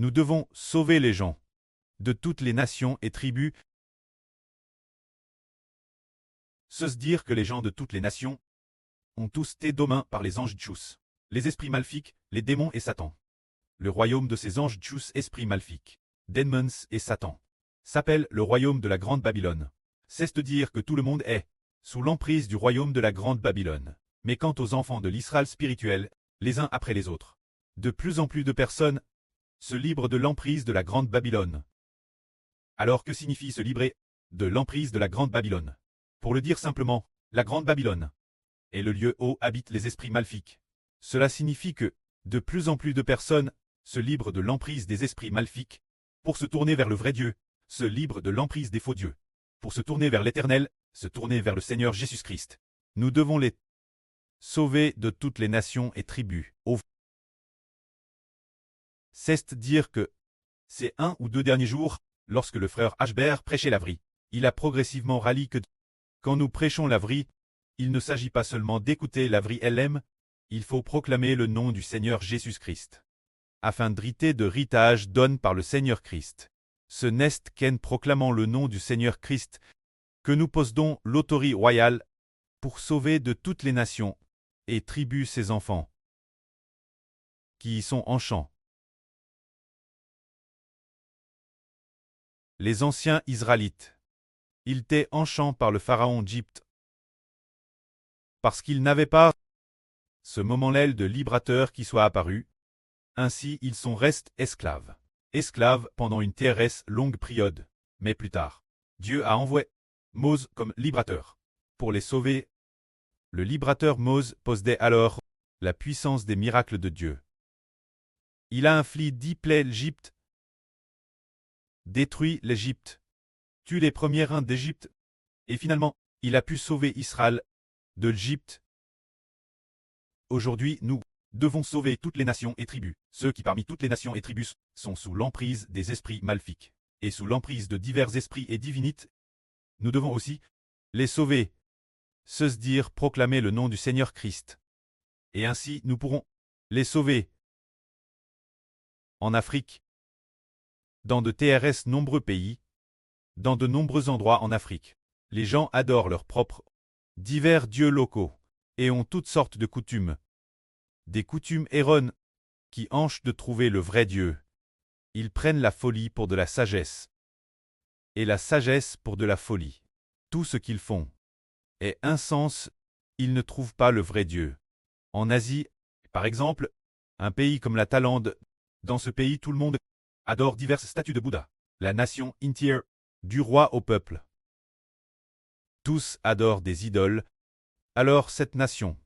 Nous devons sauver les gens de toutes les nations et tribus. Se dire que les gens de toutes les nations ont tous été dominés par les anges Tchous, les esprits maléfiques, les démons et Satan. Le royaume de ces anges Tchous, esprits maléfiques, Demons et Satan, s'appelle le royaume de la Grande Babylone. C'est de dire que tout le monde est sous l'emprise du royaume de la Grande Babylone. Mais quant aux enfants de l'Israël spirituel, les uns après les autres, de plus en plus de personnes se librent de l'emprise de la Grande Babylone. Alors que signifie se libérer de l'emprise de la Grande Babylone? Pour le dire simplement, la Grande Babylone est le lieu où habitent les esprits maléfiques. Cela signifie que de plus en plus de personnes se librent de l'emprise des esprits maléfiques pour se tourner vers le vrai Dieu, se librent de l'emprise des faux dieux, pour se tourner vers l'Éternel, se tourner vers le Seigneur Jésus-Christ. Nous devons les sauver de toutes les nations et tribus. C'est dire que ces 1 ou 2 derniers jours, lorsque le frère Ashbert prêchait la vraie, il a progressivement rallié que quand nous prêchons la vraie, il ne s'agit pas seulement d'écouter la vraie elle-même, il faut proclamer le nom du Seigneur Jésus-Christ. Afin d'hériter de héritage donné par le Seigneur Christ. Ce n'est qu'en proclamant le nom du Seigneur Christ que nous possédons l'autorité royale pour sauver de toutes les nations et tribus ses enfants qui y sont en champ. Les anciens Israélites. Ils étaient en champ par le pharaon d'Égypte parce qu'ils n'avaient pas ce moment-là de libérateur qui soit apparu. Ainsi ils sont restés esclaves. Esclaves pendant une très longue période. Mais plus tard, Dieu a envoyé Moïse comme libérateur pour les sauver. Le libérateur Moïse possédait alors la puissance des miracles de Dieu. Il a infligé 10 plaies l'Égypte, détruit l'Égypte, tué les premiers reins d'Égypte, et finalement, il a pu sauver Israël de l'Égypte. Aujourd'hui, nous devons sauver toutes les nations et tribus. Ceux qui parmi toutes les nations et tribus sont sous l'emprise des esprits maléfiques et sous l'emprise de divers esprits et divinités. Nous devons aussi les sauver. Se dire proclamer le nom du Seigneur Christ. Et ainsi nous pourrons les sauver. En Afrique, dans de TRS nombreux pays, dans de nombreux endroits en Afrique, les gens adorent leurs propres divers dieux locaux et ont toutes sortes de coutumes. Des coutumes erronées qui empêchent de trouver le vrai Dieu. Ils prennent la folie pour de la sagesse et la sagesse pour de la folie. Tout ce qu'ils font est insensé, ils ne trouvent pas le vrai Dieu. En Asie, par exemple, un pays comme la Thaïlande, dans ce pays tout le monde adore diverses statues de Bouddha. La nation entière, du roi au peuple. Tous adorent des idoles. Alors cette nation,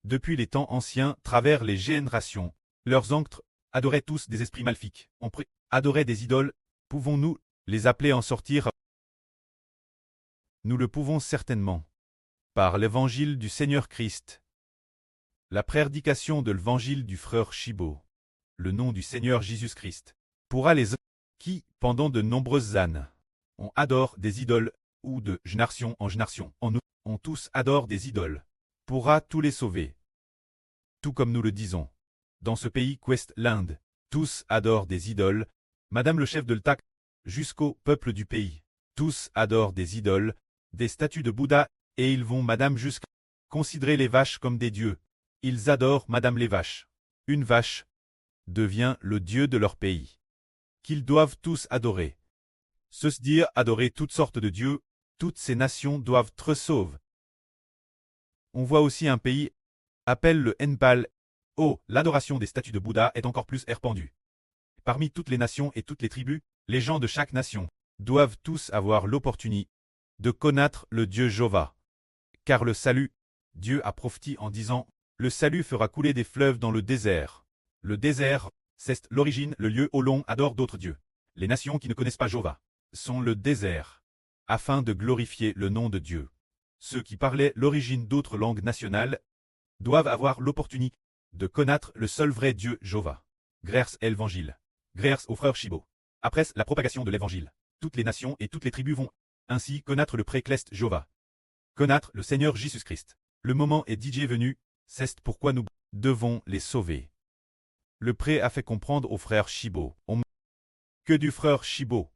depuis les temps anciens, travers les générations, leurs ancêtres adoraient tous des esprits maléfiques. On adorait des idoles. Pouvons-nous les appeler en sortir? Nous le pouvons certainement. Par l'évangile du Seigneur Christ. La prédication de l'évangile du frère Shibo. Le nom du Seigneur Jésus-Christ. Pourra les qui, pendant de nombreuses années, on adore des idoles, ou de génération en génération, en nous, on tous adore des idoles, pourra tous les sauver. Tout comme nous le disons. Dans ce pays qu'est l'Inde, tous adorent des idoles, Madame le chef de l'État, jusqu'au peuple du pays. Tous adorent des idoles, des statues de Bouddha, et ils vont Madame jusqu'à considérer les vaches comme des dieux. Ils adorent Madame les vaches. Une vache devient le dieu de leur pays, qu'ils doivent tous adorer. Se dire adorer toutes sortes de dieux, toutes ces nations doivent être sauvées. On voit aussi un pays, appelle le Népal. Oh, l'adoration des statues de Bouddha est encore plus répandue. Parmi toutes les nations et toutes les tribus, les gens de chaque nation doivent tous avoir l'opportunité de connaître le Dieu Jéhovah. Car le salut, Dieu a prophétisé en disant, le salut fera couler des fleuves dans le désert. Le désert, c'est l'origine, le lieu où l'on adore d'autres dieux. Les nations qui ne connaissent pas Jéhovah sont le désert, afin de glorifier le nom de Dieu. Ceux qui parlaient l'origine d'autres langues nationales doivent avoir l'opportunité de connaître le seul vrai Dieu Jéhovah. Grâce à l'évangile. Grâce au frère Shibo. Après la propagation de l'évangile, toutes les nations et toutes les tribus vont ainsi connaître le précleste Jéhovah. Connaître le Seigneur Jésus-Christ. Le moment est déjà venu, c'est pourquoi nous devons les sauver. Le pré a fait comprendre au frère Shibo. Que du frère Chibo.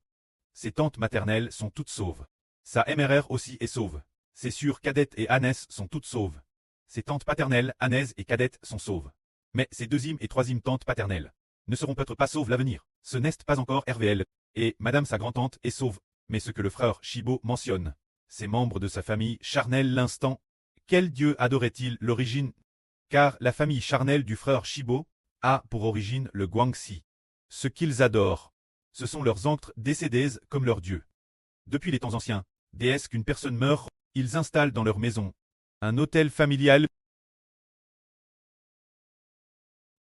Ses tantes maternelles sont toutes sauves. Sa MRR aussi est sauve. Ses sœurs Cadette et Annès sont toutes sauves. Ses tantes paternelles, Annès et Cadette, sont sauves. Mais ses deuxième et troisième tantes paternelles ne seront peut-être pas sauves l'avenir. Ce n'est pas encore RVL. Et madame sa grand-tante est sauve. Mais ce que le frère Chibo mentionne, ces membres de sa famille charnelle l'instant. Quel dieu adorait-il l'origine? Car la famille charnelle du frère Chibo a pour origine le Guangxi. Ce qu'ils adorent, ce sont leurs anctres décédés comme leurs dieux. Depuis les temps anciens, dès qu'une personne meurt, ils installent dans leur maison un hôtel familial.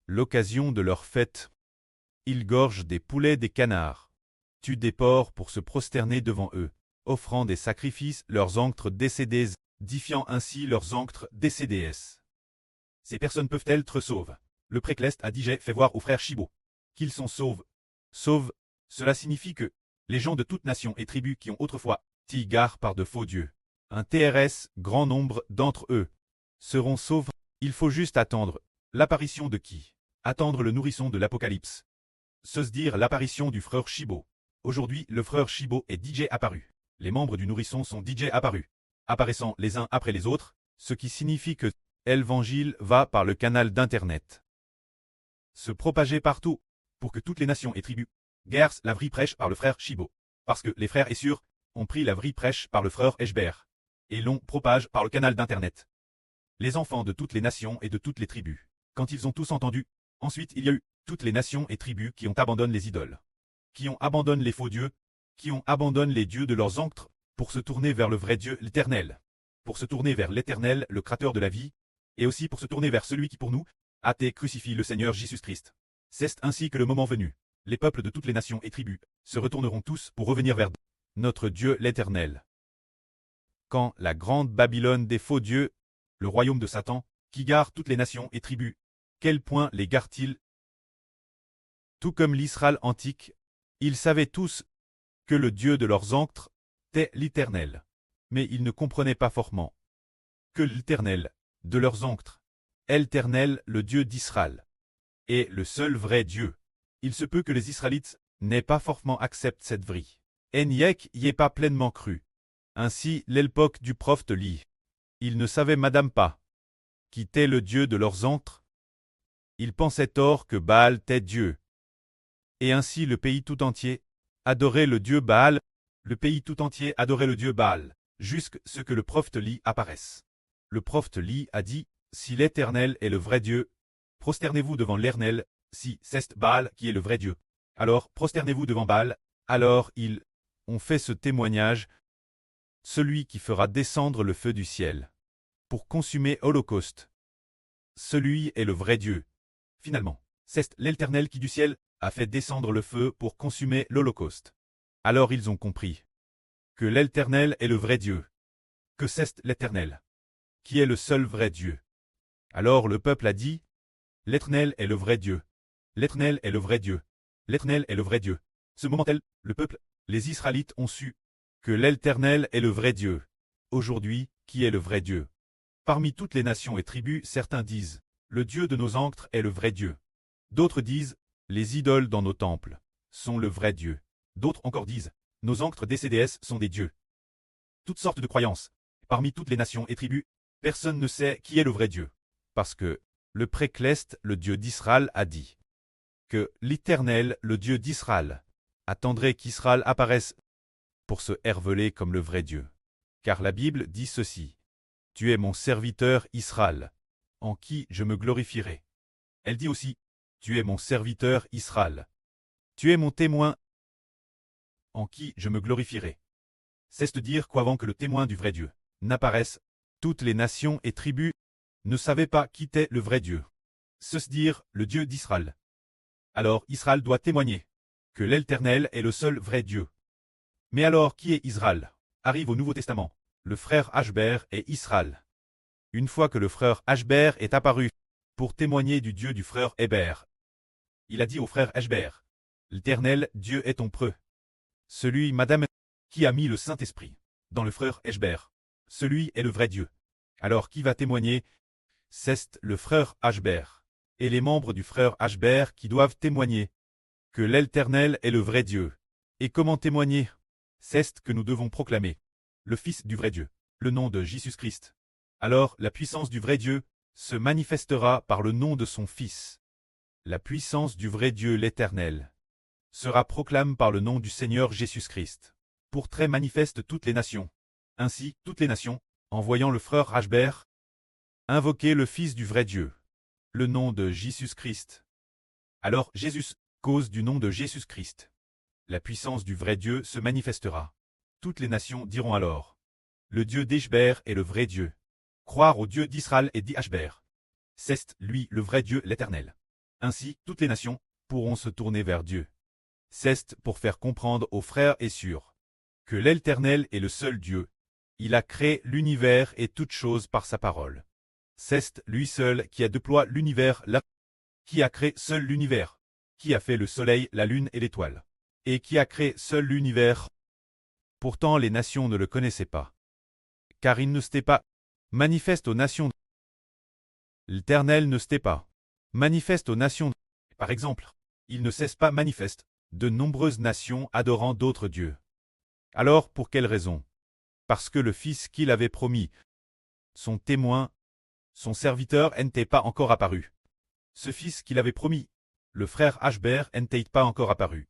L'occasion de leur fête. Ils gorgent des poulets, des canards, tuent des porcs pour se prosterner devant eux, offrant des sacrifices leurs anctres décédés, difiant ainsi leurs anctres décédés. Ces personnes peuvent être sauves. Le précleste a déjà fait voir aux frères Chibo qu'ils sont sauves. Sauves, cela signifie que les gens de toute nation et tribu qui ont autrefois été garés par de faux dieux, un TRS, grand nombre d'entre eux, seront sauves. Il faut juste attendre l'apparition de qui? Attendre le nourrisson de l'Apocalypse. Se dire l'apparition du frère Chibo. Aujourd'hui, le frère Chibo est DJ apparu. Les membres du nourrisson sont DJ apparus, apparaissant les uns après les autres, ce qui signifie que l'évangile va par le canal d'Internet se propager partout, pour que toutes les nations et tribus guerrent la vraie prêche par le frère Chibo. Parce que les frères et sœurs ont pris la vraie prêche par le frère Eshbert, et l'on propage par le canal d'Internet. Les enfants de toutes les nations et de toutes les tribus, quand ils ont tous entendu, ensuite il y a eu toutes les nations et tribus qui ont abandonné les idoles, qui ont abandonné les faux dieux, qui ont abandonné les dieux de leurs anctres, pour se tourner vers le vrai Dieu, l'Éternel, pour se tourner vers l'Éternel, le Créateur de la vie, et aussi pour se tourner vers celui qui pour nous a été crucifié, le Seigneur Jésus-Christ. C'est ainsi que le moment venu, les peuples de toutes les nations et tribus se retourneront tous pour revenir vers notre Dieu l'Éternel. Quand la grande Babylone des faux dieux, le royaume de Satan, qui gare toutes les nations et tribus, quel point les gare-t-il? Tout comme l'Israël antique, ils savaient tous que le Dieu de leurs anctres était l'Éternel, mais ils ne comprenaient pas fortement que l'Éternel de leurs anctres est l'Éternel, le Dieu d'Israël, est le seul vrai Dieu. Il se peut que les Israélites n'aient pas fortement accepté cette vraie. Enyek y est pas pleinement cru. Ainsi, l'époque du prophète lit. Ils ne savaient madame pas qui était le Dieu de leurs anctres. Ils pensaient tort que Baal était Dieu. Et ainsi le pays tout entier adorait le Dieu Baal. Le pays tout entier adorait le Dieu Baal, jusqu'à ce que le prophète Li apparaisse. Le prophète Li a dit, si l'Éternel est le vrai Dieu, prosternez-vous devant l'Éternel, si c'est Baal qui est le vrai Dieu. Alors prosternez-vous devant Baal. Alors ils ont fait ce témoignage, celui qui fera descendre le feu du ciel, pour consumer Holocauste. Celui est le vrai Dieu. Finalement, c'est l'Éternel qui du ciel a fait descendre le feu pour consumer l'Holocauste. Alors ils ont compris que l'Éternel est le vrai Dieu, que c'est l'Éternel, qui est le seul vrai Dieu. Alors le peuple a dit, l'Éternel est le vrai Dieu, l'Éternel est le vrai Dieu, l'Éternel est le vrai Dieu. Ce moment-là, le peuple, les Israélites ont su que l'Éternel est le vrai Dieu. Aujourd'hui, qui est le vrai Dieu? Parmi toutes les nations et tribus, certains disent, le Dieu de nos anctres est le vrai Dieu. D'autres disent, les idoles dans nos temples sont le vrai Dieu. D'autres encore disent, nos anctres décédés sont des dieux. Toutes sortes de croyances. Parmi toutes les nations et tribus, personne ne sait qui est le vrai Dieu. Parce que le précleste, le Dieu d'Israël, a dit que l'Éternel, le Dieu d'Israël, attendrait qu'Israël apparaisse pour se révéler comme le vrai Dieu. Car la Bible dit ceci, tu es mon serviteur Israël, en qui je me glorifierai. Elle dit aussi, tu es mon serviteur Israël. Tu es mon témoin, en qui je me glorifierai. C'est de dire qu'avant que le témoin du vrai Dieu n'apparaisse, toutes les nations et tribus ne savaient pas qui était le vrai Dieu. C'est dire le Dieu d'Israël. Alors Israël doit témoigner que l'Éternel est le seul vrai Dieu. Mais alors qui est Israël? Arrive au Nouveau Testament. Le frère Ashbert est Israël. Une fois que le frère Ashbert est apparu pour témoigner du Dieu du frère Hébert, il a dit au frère Ashbert, l'Éternel Dieu est ton preux. Celui, madame, qui a mis le Saint-Esprit dans le frère Ashbert. Celui est le vrai Dieu. Alors qui va témoigner? C'est le frère Ashbert. Et les membres du frère Ashbert qui doivent témoigner que l'Éternel est le vrai Dieu. Et comment témoigner? C'est ce que nous devons proclamer. Le Fils du vrai Dieu, le nom de Jésus-Christ. Alors la puissance du vrai Dieu se manifestera par le nom de son Fils. La puissance du vrai Dieu l'Éternel sera proclamée par le nom du Seigneur Jésus-Christ, pour très manifeste toutes les nations. Ainsi, toutes les nations, en voyant le frère Rachbert, invoquer le Fils du vrai Dieu, le nom de Jésus-Christ. Alors Jésus, cause du nom de Jésus-Christ. La puissance du vrai Dieu se manifestera. Toutes les nations diront alors: le Dieu d'Ishbert est le vrai Dieu. Croire au Dieu d'Israël et d'Ishbert. C'est lui le vrai Dieu l'Éternel. Ainsi, toutes les nations pourront se tourner vers Dieu. C'est pour faire comprendre aux frères et sœurs que l'Éternel est le seul Dieu. Il a créé l'univers et toutes choses par sa parole. C'est lui seul qui a déployé l'univers là, qui a créé seul l'univers, qui a fait le soleil, la lune et l'étoile, et qui a créé seul l'univers. Pourtant les nations ne le connaissaient pas, car il ne s'était pas manifeste aux nations. L'Éternel ne s'était pas manifeste aux nations. Par exemple, il ne cesse pas manifeste de nombreuses nations adorant d'autres dieux. Alors pour quelle raison? Parce que le Fils qu'il avait promis, son témoin, son serviteur n'était pas encore apparu. Ce Fils qu'il avait promis, le frère Rachbert n'était pas encore apparu.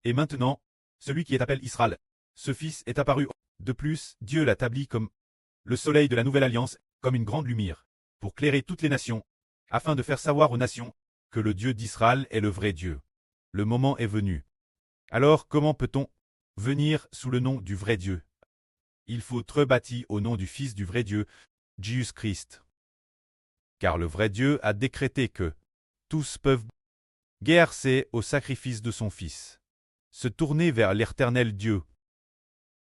Et maintenant, celui qui est appelé Israël, ce Fils est apparu. De plus, Dieu l'a établi comme le soleil de la nouvelle alliance, comme une grande lumière, pour clairer toutes les nations, afin de faire savoir aux nations que le Dieu d'Israël est le vrai Dieu. Le moment est venu. Alors comment peut-on venir sous le nom du vrai Dieu? Il faut être bâti au nom du Fils du vrai Dieu, Jésus-Christ. Car le vrai Dieu a décrété que tous peuvent guerser au sacrifice de son Fils, se tourner vers l'Éternel Dieu.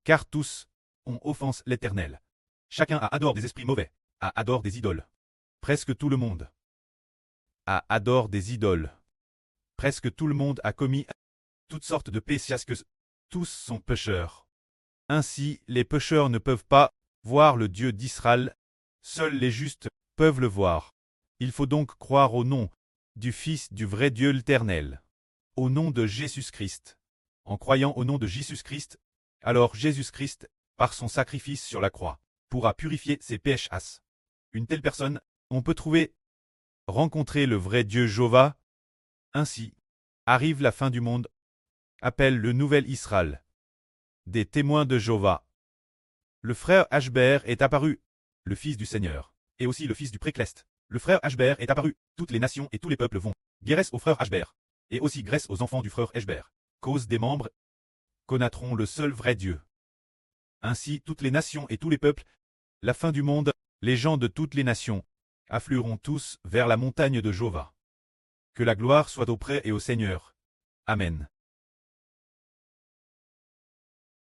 Car tous ont offensé l'Éternel. Chacun a adoré des esprits mauvais, a adoré des idoles. Presque tout le monde a adoré des idoles. Presque tout le monde a commis toutes sortes de péchés, que tous sont pécheurs. Ainsi, les pécheurs ne peuvent pas voir le Dieu d'Israël, seuls les justes peuvent le voir. Il faut donc croire au nom du Fils du vrai Dieu l'Éternel, au nom de Jésus-Christ. En croyant au nom de Jésus-Christ, alors Jésus-Christ, par son sacrifice sur la croix, pourra purifier ses péchés. Une telle personne, on peut rencontrer le vrai Dieu Jéhovah. Ainsi, arrive la fin du monde, appelle le nouvel Israël. Des témoins de Jéhovah. Le frère Rachbert est apparu, le Fils du Seigneur, et aussi le Fils du Précleste. Le frère Rachbert est apparu, toutes les nations et tous les peuples vont guérir au frère Rachbert, et aussi grâce aux enfants du frère Rachbert, cause des membres, connaîtront le seul vrai Dieu. Ainsi toutes les nations et tous les peuples, la fin du monde, les gens de toutes les nations, afflueront tous vers la montagne de Jéhovah. Que la gloire soit auprès et au Seigneur. Amen.